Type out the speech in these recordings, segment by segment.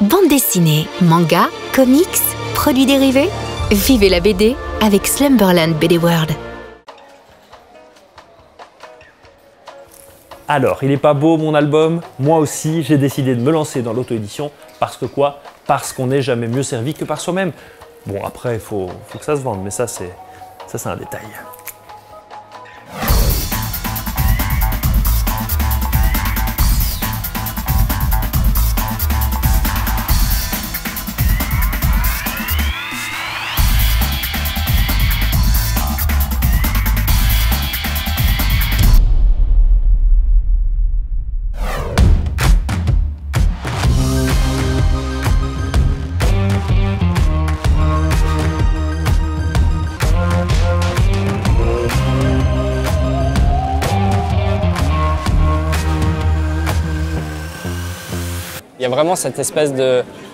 Bande dessinée, manga, comics, produits dérivés. Vivez la BD avec Slumberland BD World. Alors, il n'est pas beau mon album? Moi aussi, j'ai décidé de me lancer dans l'auto-édition. Parce que quoi? Parce qu'on n'est jamais mieux servi que par soi-même. Bon, après, il faut que ça se vende, mais ça c'est un détail. Il y a vraiment cette espèce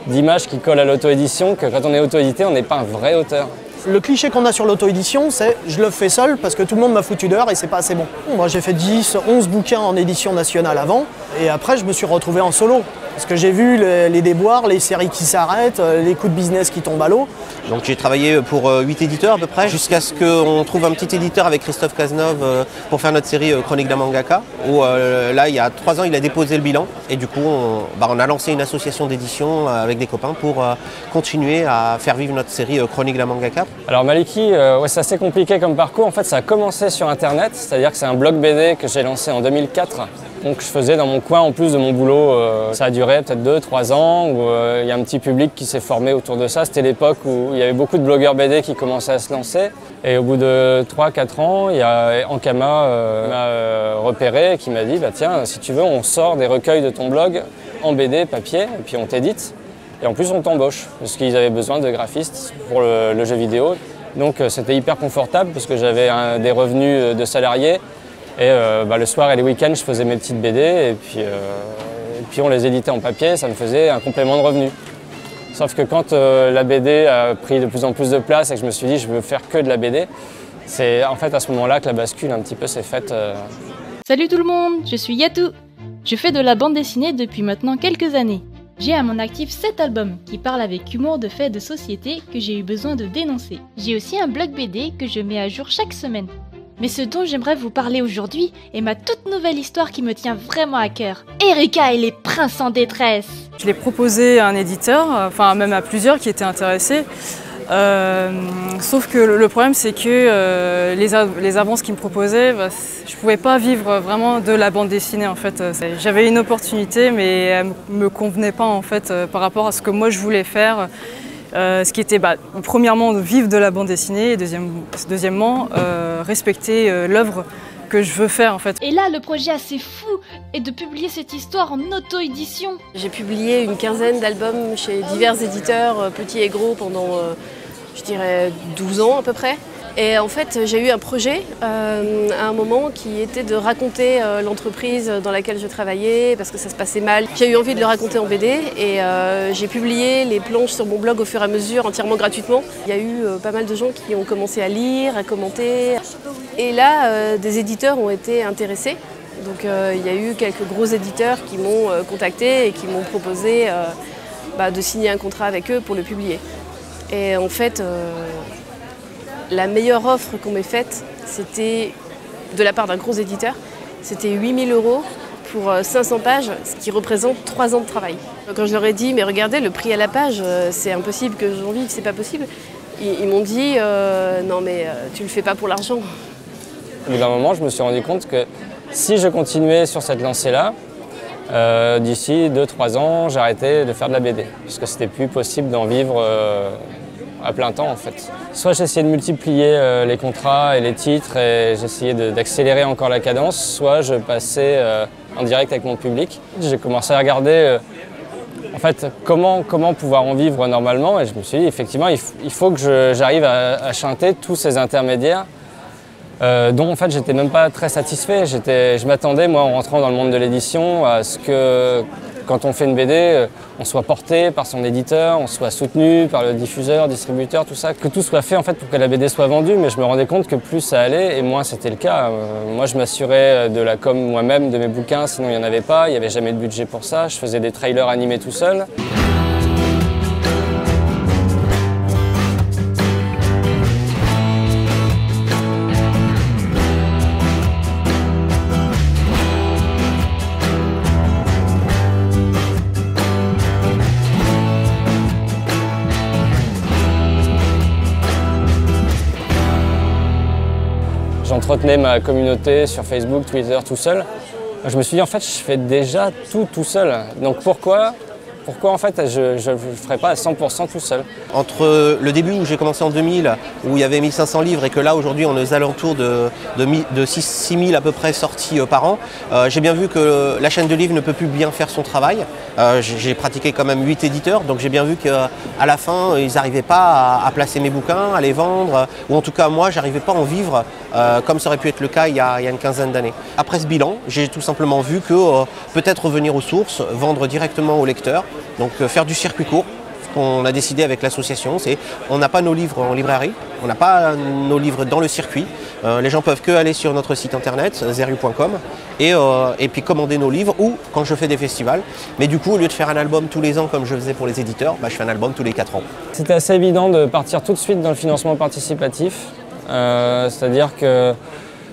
d'image qui colle à l'auto-édition que quand on est auto-édité, on n'est pas un vrai auteur. Le cliché qu'on a sur l'auto-édition, c'est « je le fais seul parce que tout le monde m'a foutu dehors et c'est pas assez bon ». Moi j'ai fait 10, 11 bouquins en édition nationale avant et après je me suis retrouvé en solo. Parce que j'ai vu les déboires, les séries qui s'arrêtent, les coups de business qui tombent à l'eau. Donc j'ai travaillé pour 8 éditeurs à peu près, jusqu'à ce qu'on trouve un petit éditeur avec Christophe Cazeneuve pour faire notre série Chronique d'un mangaka, où là il y a 3 ans il a déposé le bilan et du coup on a lancé une association d'édition avec des copains pour continuer à faire vivre notre série Chronique d'un mangaka. Alors Maliki, ouais, c'est assez compliqué comme parcours. En fait ça a commencé sur internet, c'est-à-dire que c'est un blog BD que j'ai lancé en 2004. Donc je faisais dans mon coin en plus de mon boulot, ça a duré peut-être 2-3 ans, où il y a un petit public qui s'est formé autour de ça. C'était l'époque où il y avait beaucoup de blogueurs BD qui commençaient à se lancer. Et au bout de 3-4 ans, il y a Ankama qui m'a repéré et qui m'a dit bah, tiens, si tu veux, on sort des recueils de ton blog en BD, papier, et puis on t'édite. Et en plus on t'embauche, parce qu'ils avaient besoin de graphistes pour le jeu vidéo. Donc c'était hyper confortable parce que j'avais des revenus de salarié. Et le soir et les week-ends, je faisais mes petites BD et puis on les éditait en papier, ça me faisait un complément de revenus. Sauf que quand la BD a pris de plus en plus de place et que je me suis dit je veux faire que de la BD, c'est en fait à ce moment-là que la bascule un petit peu s'est faite. Salut tout le monde, je suis Yatou. Je fais de la bande dessinée depuis maintenant quelques années. J'ai à mon actif 7 albums qui parlent avec humour de faits de société que j'ai eu besoin de dénoncer. J'ai aussi un blog BD que je mets à jour chaque semaine. Mais ce dont j'aimerais vous parler aujourd'hui est ma toute nouvelle histoire qui me tient vraiment à cœur. Erika et les princes en détresse. Je l'ai proposé à un éditeur, enfin même à plusieurs qui étaient intéressés. Sauf que le problème c'est que les avances qu'ils me proposaient, je ne pouvais pas vivre vraiment de la bande dessinée en fait. J'avais une opportunité mais elle ne me convenait pas en fait par rapport à ce que moi je voulais faire. Ce qui était premièrement de vivre de la bande dessinée et deuxièmement respecter l'œuvre que je veux faire en fait. Et là le projet assez fou est de publier cette histoire en auto-édition. J'ai publié une quinzaine d'albums chez divers éditeurs, petits et gros, pendant je dirais 12 ans à peu près. Et en fait, j'ai eu un projet à un moment qui était de raconter l'entreprise dans laquelle je travaillais parce que ça se passait mal. J'ai eu envie de le raconter en BD et j'ai publié les planches sur mon blog au fur et à mesure, entièrement gratuitement. Il y a eu pas mal de gens qui ont commencé à lire, à commenter. Et là, des éditeurs ont été intéressés. Donc il y a eu quelques gros éditeurs qui m'ont contacté et qui m'ont proposé de signer un contrat avec eux pour le publier. Et en fait, la meilleure offre qu'on m'ait faite, c'était de la part d'un gros éditeur. C'était 8 000 € pour 500 pages, ce qui représente 3 ans de travail. Quand je leur ai dit, mais regardez, le prix à la page, c'est impossible que j'en vive, c'est pas possible. Ils m'ont dit, non mais tu le fais pas pour l'argent. Au bout d'un moment, je me suis rendu compte que si je continuais sur cette lancée-là, d'ici 2-3 ans, j'arrêtais de faire de la BD. Parce que c'était plus possible d'en vivre à plein temps en fait. Soit j'essayais de multiplier les contrats et les titres et j'essayais d'accélérer encore la cadence, soit je passais en direct avec mon public. J'ai commencé à regarder en fait comment pouvoir en vivre normalement et je me suis dit effectivement il faut que j'arrive à chanter tous ces intermédiaires dont en fait j'étais même pas très satisfait. Je m'attendais moi en rentrant dans le monde de l'édition à ce que quand on fait une BD, on soit porté par son éditeur, on soit soutenu par le diffuseur, distributeur, tout ça, que tout soit fait en fait pour que la BD soit vendue, mais je me rendais compte que plus ça allait et moins c'était le cas. Moi je m'assurais de la com moi-même de mes bouquins, sinon il n'y en avait pas, il n'y avait jamais de budget pour ça, je faisais des trailers animés tout seul. j'entretenais ma communauté sur Facebook, Twitter, tout seul. Je me suis dit, en fait, je fais déjà tout seul. Donc pourquoi en fait, je ne ferais pas à 100% tout seul? Entre le début où j'ai commencé en 2000, où il y avait 1500 livres, et que là, aujourd'hui, on est aux alentours de 6000 à peu près sorties par an, j'ai bien vu que la chaîne de livres ne peut plus bien faire son travail. J'ai pratiqué quand même 8 éditeurs, donc j'ai bien vu qu'à la fin, ils n'arrivaient pas à placer mes bouquins, à les vendre, ou en tout cas, moi, j'arrivais pas à en vivre, comme ça aurait pu être le cas il y a une quinzaine d'années. Après ce bilan, j'ai tout simplement vu que peut-être revenir aux sources, vendre directement aux lecteurs, donc faire du circuit court. Ce qu'on a décidé avec l'association, c'est on n'a pas nos livres en librairie, on n'a pas nos livres dans le circuit. Les gens peuvent que aller sur notre site internet, zeru.com, et puis commander nos livres, ou quand je fais des festivals. Mais du coup, au lieu de faire un album tous les ans comme je faisais pour les éditeurs, je fais un album tous les 4 ans. C'était assez évident de partir tout de suite dans le financement participatif. C'est-à-dire que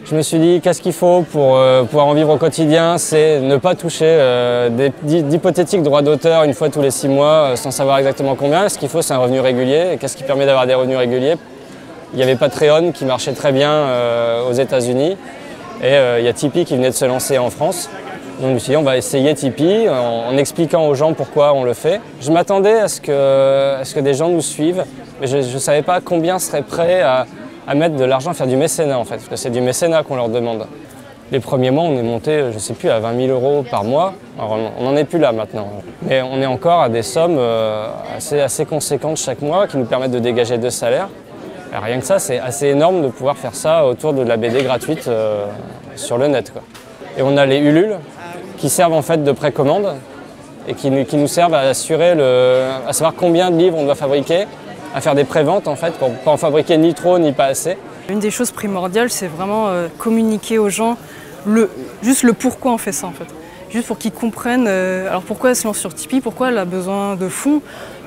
je me suis dit, qu'est-ce qu'il faut pour pouvoir en vivre au quotidien? C'est ne pas toucher d'hypothétiques droits d'auteur une fois tous les 6 mois sans savoir exactement combien. Ce qu'il faut, c'est un revenu régulier. Et qu'est-ce qui permet d'avoir des revenus réguliers? Il y avait Patreon qui marchait très bien aux États-Unis, et il y a Tipeee qui venait de se lancer en France. Donc je me suis dit, on va essayer Tipeee en expliquant aux gens pourquoi on le fait. Je m'attendais à ce que des gens nous suivent, mais je ne savais pas combien seraient prêts à mettre de l'argent, à faire du mécénat en fait, parce que c'est du mécénat qu'on leur demande. Les premiers mois, on est monté, je ne sais plus, à 20 000 € par mois. Alors, on n'en est plus là maintenant. Mais on est encore à des sommes assez conséquentes chaque mois qui nous permettent de dégager 2 salaires. Et rien que ça, c'est assez énorme de pouvoir faire ça autour de la BD gratuite sur le net, quoi. Et on a les Ulule qui servent en fait de précommande et qui nous servent à assurer à savoir combien de livres on doit fabriquer, à faire des préventes en fait, pour ne pas en fabriquer ni trop ni pas assez. Une des choses primordiales, c'est vraiment communiquer aux gens juste le pourquoi on fait ça en fait. Juste pour qu'ils comprennent alors pourquoi elle se lance sur Tipeee, pourquoi elle a besoin de fonds,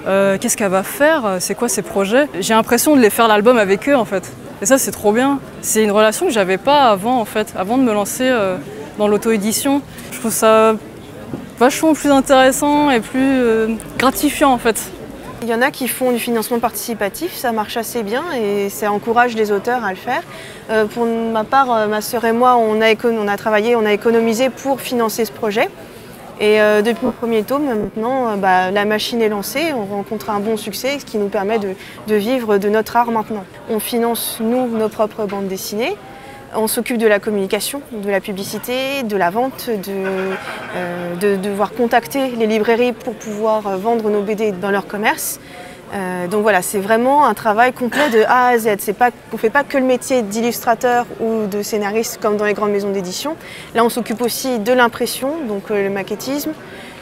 qu'est-ce qu'elle va faire, c'est quoi ses projets. J'ai l'impression de les faire l'album avec eux en fait. Et ça c'est trop bien. C'est une relation que j'avais pas avant en fait, avant de me lancer dans l'auto-édition. Je trouve ça vachement plus intéressant et plus gratifiant en fait. Il y en a qui font du financement participatif, ça marche assez bien et ça encourage les auteurs à le faire. Pour ma part, ma sœur et moi, on a travaillé, on a économisé pour financer ce projet. Et depuis le premier tome, maintenant, la machine est lancée, on rencontre un bon succès, ce qui nous permet de vivre de notre art maintenant. On finance, nous, nos propres bandes dessinées. On s'occupe de la communication, de la publicité, de la vente, de devoir contacter les librairies pour pouvoir vendre nos BD dans leur commerce. Donc voilà, c'est vraiment un travail complet de A à Z. On ne fait pas que le métier d'illustrateur ou de scénariste comme dans les grandes maisons d'édition. Là, on s'occupe aussi de l'impression, donc le maquettisme,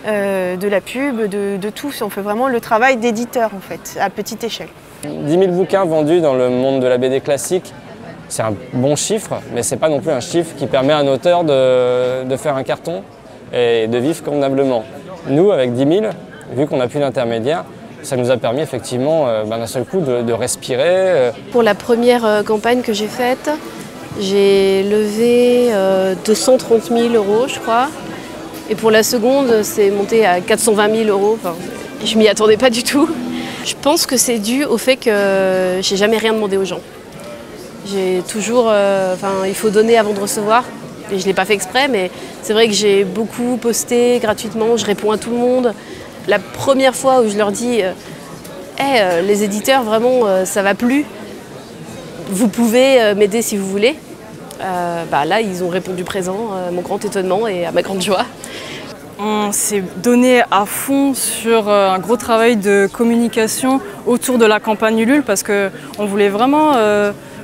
de la pub, de tout. On fait vraiment le travail d'éditeur en fait, à petite échelle. 10 000 bouquins vendus dans le monde de la BD classique, c'est un bon chiffre, mais ce n'est pas non plus un chiffre qui permet à un auteur de faire un carton et de vivre convenablement. Nous, avec 10 000, vu qu'on n'a plus d'intermédiaire, ça nous a permis effectivement d'un seul coup de respirer. Pour la première campagne que j'ai faite, j'ai levé 230 000 €, je crois. Et pour la seconde, c'est monté à 420 000 €. Enfin, je m'y attendais pas du tout. Je pense que c'est dû au fait que j'ai jamais rien demandé aux gens. J'ai toujours, il faut donner avant de recevoir, et je ne l'ai pas fait exprès, mais c'est vrai que j'ai beaucoup posté gratuitement, je réponds à tout le monde. La première fois où je leur dis les éditeurs, vraiment, ça va plus, vous pouvez m'aider si vous voulez. Là, ils ont répondu présent, à mon grand étonnement et à ma grande joie. On s'est donné à fond sur un gros travail de communication autour de la campagne Ulule parce qu'on voulait vraiment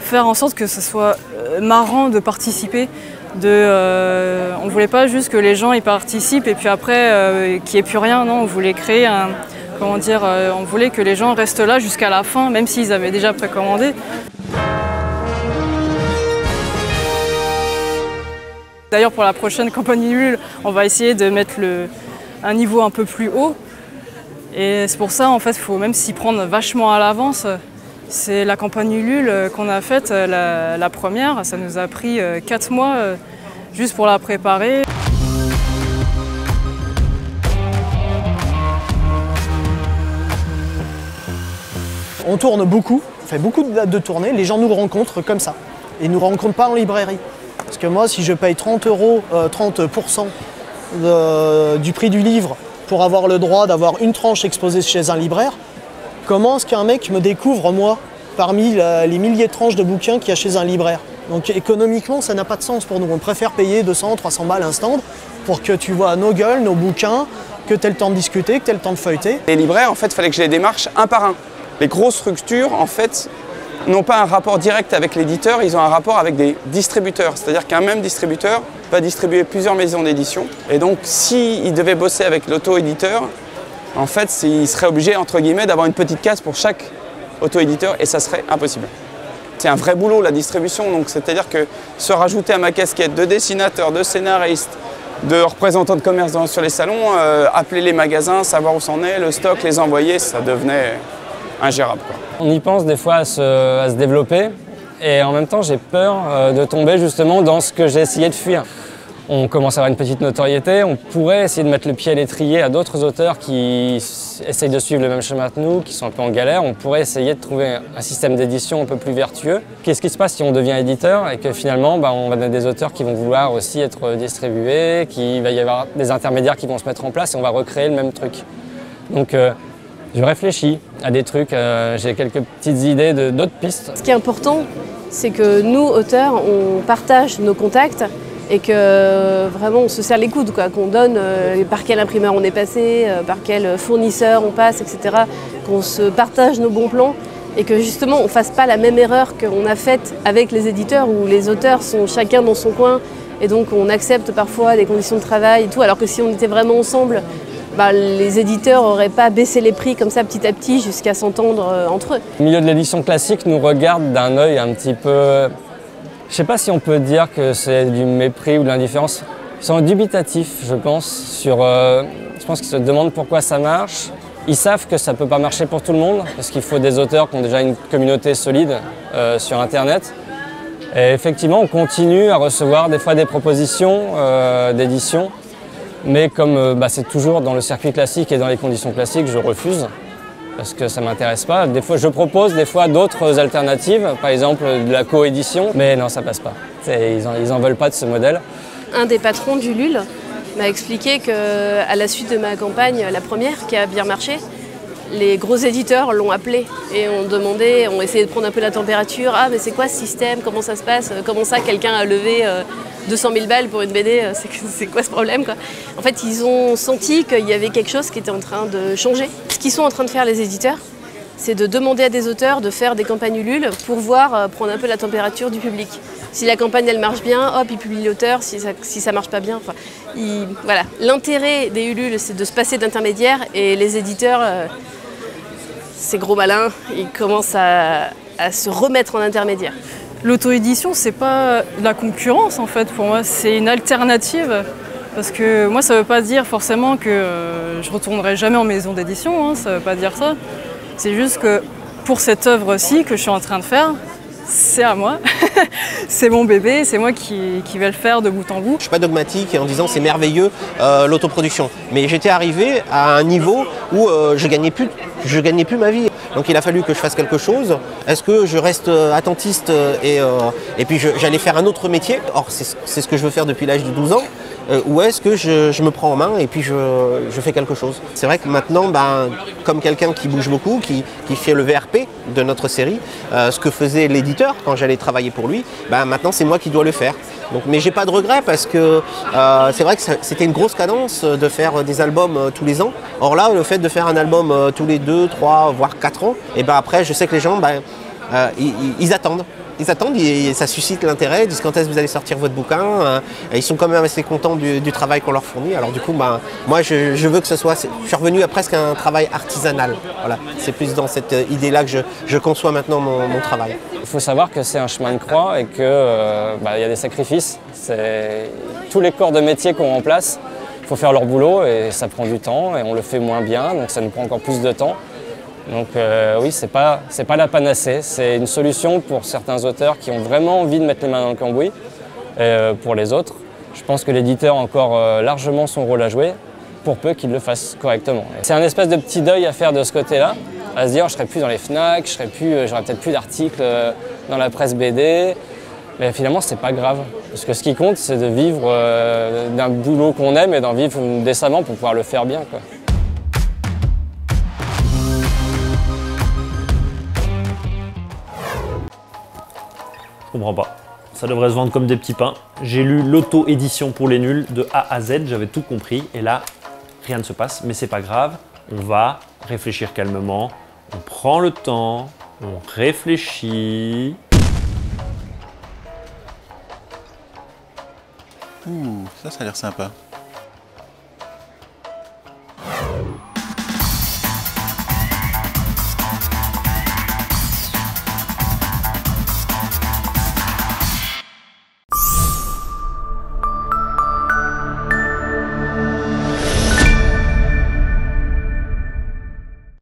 faire en sorte que ce soit marrant de participer. On ne voulait pas juste que les gens y participent et puis après qu'il n'y ait plus rien. Non, on voulait créer on voulait que les gens restent là jusqu'à la fin, même s'ils avaient déjà précommandé. D'ailleurs, pour la prochaine campagne Ulule, on va essayer de mettre un niveau un peu plus haut. Et c'est pour ça, en fait, il faut même s'y prendre vachement à l'avance. C'est la campagne Ulule qu'on a faite, la première. Ça nous a pris 4 mois juste pour la préparer. On tourne beaucoup, on fait beaucoup de tournées, les gens nous rencontrent comme ça. et ne nous rencontrent pas en librairie. Parce que moi, si je paye 30% du prix du livre pour avoir le droit d'avoir une tranche exposée chez un libraire, comment est-ce qu'un mec me découvre, moi, parmi les milliers de tranches de bouquins qu'il y a chez un libraire? Donc économiquement, ça n'a pas de sens pour nous. On préfère payer 200, 300 balles un stand pour que tu vois nos gueules, nos bouquins, que tu aies le temps de discuter, que tu aies le temps de feuilleter. Les libraires, en fait, il fallait que je les démarche un par un. Les grosses structures, en fait, n'ont pas un rapport direct avec l'éditeur, ils ont un rapport avec des distributeurs. C'est-à-dire qu'un même distributeur va distribuer plusieurs maisons d'édition. Et donc, s'il devait bosser avec l'auto-éditeur, en fait, il serait obligé, entre guillemets, d'avoir une petite case pour chaque auto-éditeur et ça serait impossible. C'est un vrai boulot, la distribution. Donc, c'est-à-dire que se rajouter à ma casquette de dessinateur, de scénariste, de représentants de commerce sur les salons, appeler les magasins, savoir où c'en est, le stock, les envoyer, ça devenait ingérable, quoi. On y pense des fois à se développer et en même temps j'ai peur de tomber justement dans ce que j'ai essayé de fuir. On commence à avoir une petite notoriété, on pourrait essayer de mettre le pied à l'étrier à d'autres auteurs qui essayent de suivre le même chemin que nous, qui sont un peu en galère. On pourrait essayer de trouver un système d'édition un peu plus vertueux. Qu'est-ce qui se passe si on devient éditeur et que finalement on va avoir des auteurs qui vont vouloir aussi être distribués, qu'il va y avoir des intermédiaires qui vont se mettre en place et on va recréer le même truc. Donc je réfléchis à des trucs, j'ai quelques petites idées d'autres pistes. Ce qui est important, c'est que nous, auteurs, on partage nos contacts et que vraiment on se serre les coudes, qu'on donne par quel imprimeur on est passé, par quel fournisseur on passe, etc. Qu'on se partage nos bons plans et que justement on ne fasse pas la même erreur qu'on a faite avec les éditeurs où les auteurs sont chacun dans son coin et donc on accepte parfois des conditions de travail et tout, alors que si on était vraiment ensemble, les éditeurs n'auraient pas baissé les prix comme ça petit à petit jusqu'à s'entendre entre eux. Le milieu de l'édition classique nous regarde d'un œil un petit peu... Je ne sais pas si on peut dire que c'est du mépris ou de l'indifférence. Ils sont dubitatifs, je pense, je pense qu'ils se demandent pourquoi ça marche. Ils savent que ça ne peut pas marcher pour tout le monde, parce qu'il faut des auteurs qui ont déjà une communauté solide sur Internet. Et effectivement, on continue à recevoir des fois des propositions d'édition. Mais comme c'est toujours dans le circuit classique et dans les conditions classiques, je refuse parce que ça ne m'intéresse pas. Des fois, je propose des fois d'autres alternatives, par exemple de la coédition, mais non, ça ne passe pas. Ils en veulent pas de ce modèle. Un des patrons du LUL m'a expliqué qu'à la suite de ma campagne, la première, qui a bien marché, les gros éditeurs l'ont appelé et ont essayé de prendre un peu la température. Ah, mais c'est quoi ce système? Comment ça se passe? Comment ça, quelqu'un a levé 200 000 balles pour une BD? C'est quoi ce problème, quoi? En fait, ils ont senti qu'il y avait quelque chose qui était en train de changer. Ce qu'ils sont en train de faire, les éditeurs, c'est de demander à des auteurs de faire des campagnes Ulule pour voir, prendre un peu la température du public. Si la campagne, elle marche bien, hop, ils publient l'auteur. Si ça marche pas bien, voilà. L'intérêt des Ulule, c'est de se passer d'intermédiaires et les éditeurs... ces gros malins, ils commencent à se remettre en intermédiaire. L'auto-édition, c'est pas de la concurrence en fait pour moi, c'est une alternative. Parce que moi, ça veut pas dire forcément que je retournerai jamais en maison d'édition, ça veut pas dire ça. C'est juste que pour cette œuvre-ci que je suis en train de faire, c'est à moi, c'est mon bébé, c'est moi qui vais le faire de bout en bout. Je ne suis pas dogmatique en disant c'est merveilleux l'autoproduction, mais j'étais arrivé à un niveau où je gagnais plus ma vie. Donc il a fallu que je fasse quelque chose. Est-ce que je reste attentiste et puis j'allais faire un autre métier? Or c'est ce que je veux faire depuis l'âge de 12 ans. Ou est-ce que je me prends en main et puis je fais quelque chose? C'est vrai que maintenant, comme quelqu'un qui bouge beaucoup, qui fait le VRP de notre série, ce que faisait l'éditeur quand j'allais travailler pour lui, maintenant c'est moi qui dois le faire. Donc, mais j'ai pas de regret parce que c'est vrai que c'était une grosse cadence de faire des albums tous les ans. Or là, le fait de faire un album tous les 2, 3, voire 4 ans, et après je sais que les gens, ils attendent. Ils attendent et ça suscite l'intérêt, ils disent quand est-ce que vous allez sortir votre bouquin, ils sont quand même assez contents du travail qu'on leur fournit. Alors du coup, moi je veux que ce soit, je suis revenu à presque un travail artisanal. Voilà, c'est plus dans cette idée-là que je conçois maintenant mon travail. Il faut savoir que c'est un chemin de croix et qu'il y a des sacrifices. Tous les corps de métier qu'on remplace, il faut faire leur boulot et ça prend du temps et on le fait moins bien, donc ça nous prend encore plus de temps. Donc oui, c'est pas la panacée, c'est une solution pour certains auteurs qui ont vraiment envie de mettre les mains dans le cambouis. Et pour les autres, je pense que l'éditeur a encore largement son rôle à jouer, pour peu qu'il le fasse correctement. C'est un espèce de petit deuil à faire de ce côté-là, à se dire je serai plus dans les FNAC, j'aurai peut-être plus d'articles dans la presse BD. Mais finalement, c'est pas grave. Parce que ce qui compte, c'est de vivre d'un boulot qu'on aime et d'en vivre décemment pour pouvoir le faire bien, quoi. Je comprends pas. Ça devrait se vendre comme des petits pains. J'ai lu l'auto-édition pour les nuls de A à Z, j'avais tout compris. Et là, rien ne se passe, mais c'est pas grave. On va réfléchir calmement. On prend le temps, on réfléchit. Ça a l'air sympa.